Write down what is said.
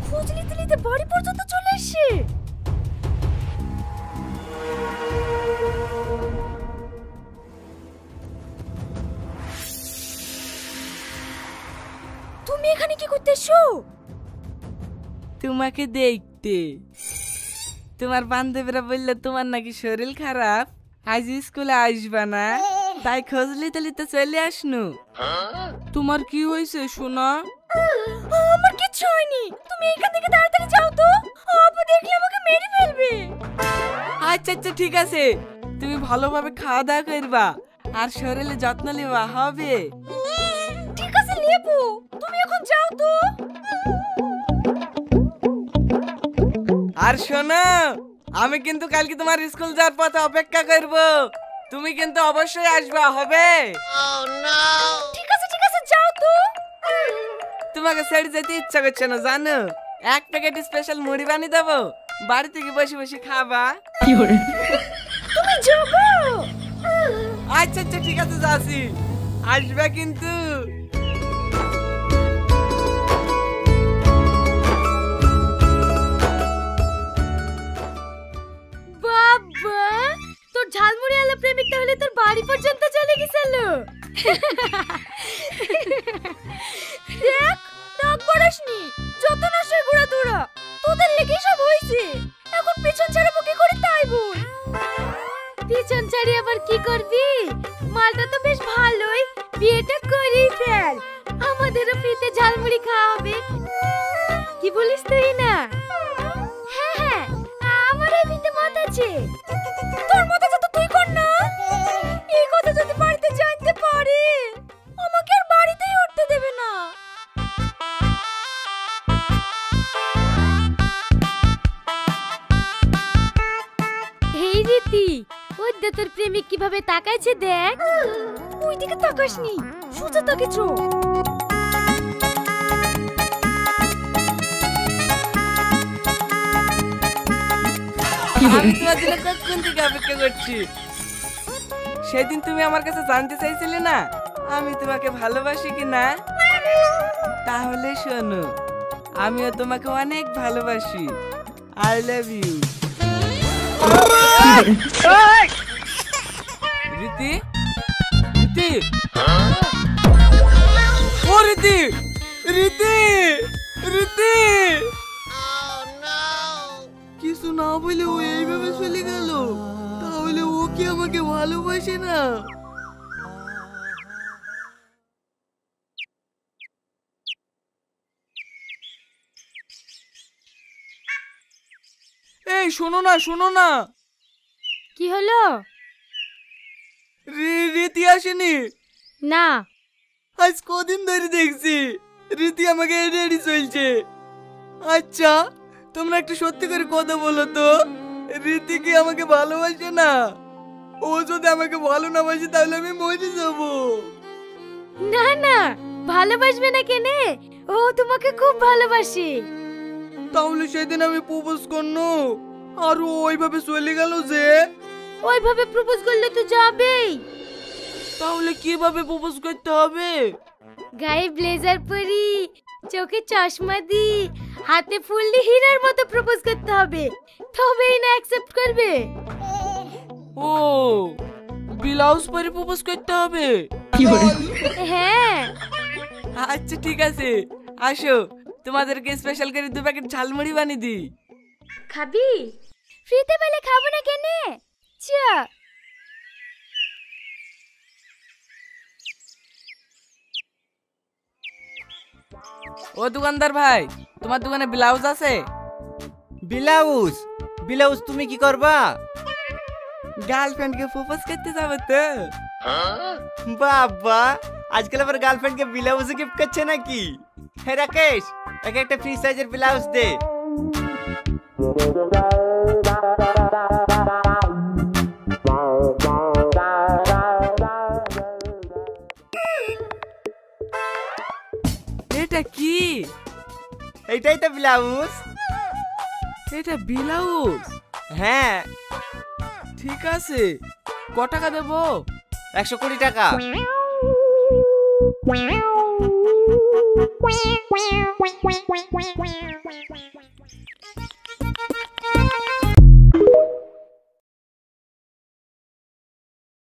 খোঁজ নিতে নিতে বাড়ি পর্যন্ত চলে এসে। তুমি এখানে কি করতেছো? তোমাকে দেখতে। তোমার বান্ধবীরা বললো তোমার নাকি শরীর খারাপ, আজ স্কুলে আসবা না, তাই খোঁজ নিতে নিতে চলে আসনু। তোমার কি হয়েছে সোনা? আমার কিচ্ছু হয়নি, তুমি এখান থেকে তাড়াতাড়ি যাও তো, আপু দেখলে আমাকে মেরে ফেলবে। আচ্ছা আচ্ছা ঠিক আছে, তুমি ভালোভাবে খাওয়া দাওয়া করবা আর শরীরে যত্ন নেওয়া হবে। ঠিক আছে লেবু, তুমি এখন যাও তো। আর শোনো, আমি কিন্তু কালকে তোমার স্কুল যাওয়ার পথে অপেক্ষা করব, তুমি কিন্তু অবশ্যই আসবা, হবে? ঠিক আছে যাও তো। তোমাকে ছেড়ে যেতে ইচ্ছা করছে না জানো, এক প্যাকেট স্পেশাল মুড়ি বানিয়ে দেবো, বাড়ি থেকে বসে বসে খাবা। তুমি যাবো? আচ্ছা আচ্ছা ঠিক আছে যাচ্ছি, আসবে কিন্তু। বাবা, তোর ঝালমুড়ি আলা প্রেমিকটা হলে তোর বাড়ি পর্যন্ত চলে গেছিল। দেখ, রাগ করিসনি, যত নষ্ট ঘোরা তোরা, তোদের লেগে সব হইছে। এখন পিছন ছাড়াবো কি করে তাই বল। পিছন ছাড়ি আবার কি করবি? মালটা তো বেশ ভালোই, বিয়েটা করেই ফেল, আমাদেরও ফ্রিতে ঝালমুড়ি খাওয়া হবে। কি বলিস তুই না? হ্যাঁ, আমার এই বিতে মত আছে। তোর মত আছে তো তুই কর না। এই কথা যদি বাড়িতে জানতে পারে, আমাকে আর বাড়িতেই উঠতে দেবে না। এই রীতি, ওই দে তোর প্রেমিক কিভাবে তাকাইছে দেখ। ওইদিকে তাকাসনি, সোজা তাকিয়েছ। আমি তোমার জন্য কখন থেকে অপেক্ষা করছি। সেদিন তুমি আমার কাছে জানতে চাইছিলে না আমি তোমাকে ভালোবাসি কিনা, তাহলে শোনো, আমিও তোমাকে অনেক ভালোবাসি। I love you. রীতি, রীতি, ও রীতি, রীতি, রীতি, কিছু না বলে ও এইভাবে চলে গেল, তাহলে ও কি আমাকে ভালোবাসে না? এই শোনো না, শোনো না। কি হলো? রীতি আসেনি না। আজ কদিন ধরে দেখছি রীতি আমাকে এড়ে এড়ে চলছে। আচ্ছা তোমরা একটু সত্যি করে কথা বলো তো, রীতি কি আমাকে ভালোবাসে না? ও যদি আমাকে ভালো না বাসে তাহলে আমি মরে যাব। না না, ভালোবাসবে না কেনে, ও তোমাকে খুব ভালোবাসে। তাহলে সেদিন আমি প্রপোজ করনো আর ও ওইভাবে চলে গেল যে? ওইভাবে প্রপোজ করলে তো যাবেই। তাহলে কিভাবে প্রপোজ করতে হবে? গায়ে ব্লেজার পরি, চোখে চশমা দি, হাতে ফুল দিয়ে হীরার মতো প্রপোজ করতে হবে, তবেই না অ্যাকসেপ্ট করবে। ও, ব্লাউজ পরে প্রপোজ করতে হবে? হ্যাঁ। আচ্ছা ঠিক আছে, আসো তোমাদেরকে স্পেশাল করে 2 প্যাকেট ঝালমুড়ি বানিয়ে দিই। খাবি? ফ্রিতে পেলে খাবো না কেনে, চ। ও দোকানদার ভাই, তোমার দোকানে ব্লাউজ আছে? ব্লাউজ? ব্লাউজ তুমি কি করবা? গার্লফ্রেন্ডকে প্রপোজ করতে যাবো তো। বাবা, আজকাল আবার গার্লফ্রেন্ডকে ব্লাউজ গিফট করছে নাকি? হে রাকেশ, একে একটা ফ্রি সাইজের ব্লাউজ দে। এটা কি? এইটাই তো ব্লাউজ। এটা ব্লাউজ? হ্যাঁ। ঠিক আছে, ক টাকা দেবো? 120 টাকা।